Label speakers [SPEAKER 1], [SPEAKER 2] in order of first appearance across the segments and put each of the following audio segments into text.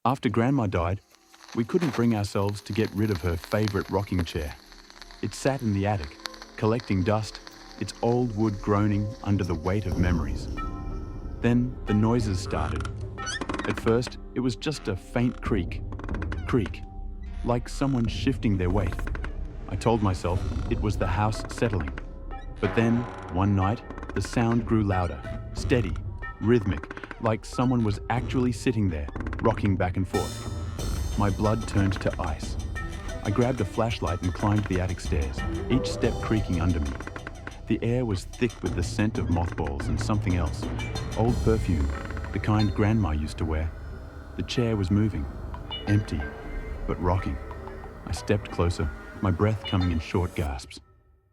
[SPEAKER 1] After Grandma died, we couldn't bring ourselves to get rid of her favorite rocking chair. It sat in the attic, collecting dust, its old wood groaning under the weight of memories. Then the noises started. At first, it was just a faint creak, like someone shifting their weight. I told myself it was the house settling. But then, one night, the sound grew louder, steady, rhythmic, like someone was actually sitting there, rocking back and forth. My blood turned to ice. I grabbed a flashlight and climbed the attic stairs, each step creaking under me. The air was thick with the scent of mothballs and something else, old perfume, the kind Grandma used to wear. The chair was moving, empty, but rocking. I stepped closer, my breath coming in short gasps.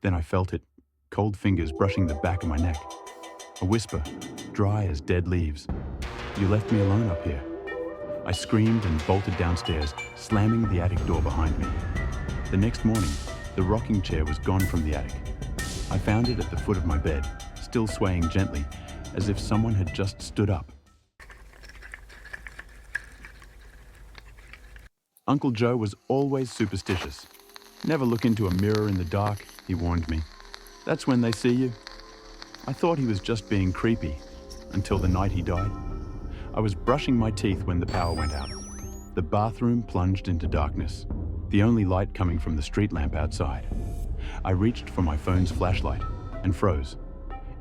[SPEAKER 1] Then I felt it, cold fingers brushing the back of my neck. A whisper, dry as dead leaves. "You left me alone up here." I screamed and bolted downstairs, slamming the attic door behind me. The next morning, the rocking chair was gone from the attic. I found it at the foot of my bed, still swaying gently, as if someone had just stood up. Uncle Joe was always superstitious. "Never look into a mirror in the dark," he warned me. "That's when they see you." I thought he was just being creepy, until the night he died. I was brushing my teeth when the power went out. The bathroom plunged into darkness, the only light coming from the street lamp outside. I reached for my phone's flashlight and froze.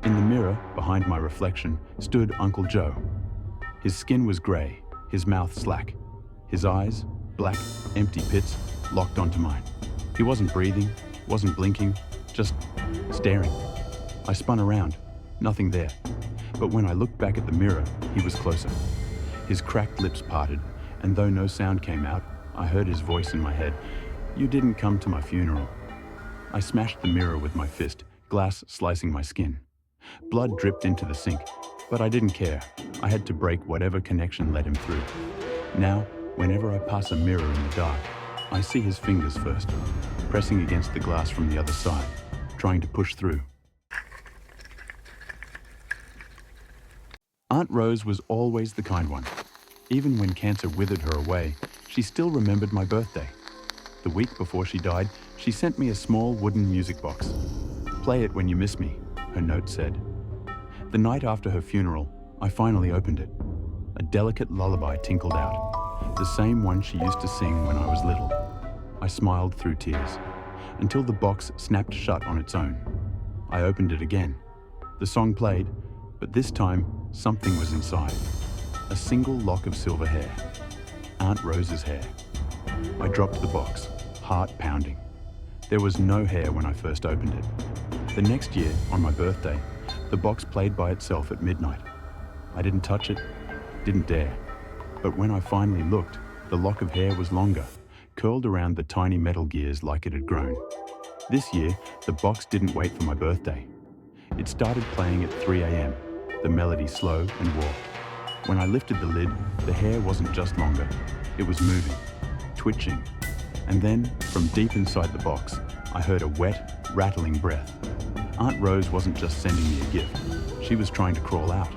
[SPEAKER 1] In the mirror, behind my reflection, stood Uncle Joe. His skin was grey, his mouth slack. His eyes, black, empty pits, locked onto mine. He wasn't breathing, wasn't blinking, just staring. I spun around, nothing there. But when I looked back at the mirror, he was closer. His cracked lips parted, and though no sound came out, I heard his voice in my head. "You didn't come to my funeral." I smashed the mirror with my fist, glass slicing my skin. Blood dripped into the sink, but I didn't care. I had to break whatever connection led him through. Now, whenever I pass a mirror in the dark, I see his fingers first, pressing against the glass from the other side, trying to push through. Aunt Rose was always the kind one. Even when cancer withered her away, she still remembered my birthday. The week before she died, she sent me a small wooden music box. "Play it when you miss me," her note said. The night after her funeral, I finally opened it. A delicate lullaby tinkled out, the same one she used to sing when I was little. I smiled through tears, until the box snapped shut on its own. I opened it again. The song played, but this time, something was inside. A single lock of silver hair. Aunt Rose's hair. I dropped the box, heart pounding. There was no hair when I first opened it. The next year, on my birthday, the box played by itself at midnight. I didn't touch it, didn't dare. But when I finally looked, the lock of hair was longer, curled around the tiny metal gears like it had grown. This year, the box didn't wait for my birthday. It started playing at 3 a.m., the melody slow and warm. When I lifted the lid, the hair wasn't just longer. It was moving, twitching. And then, from deep inside the box, I heard a wet, rattling breath. Aunt Rose wasn't just sending me a gift. She was trying to crawl out.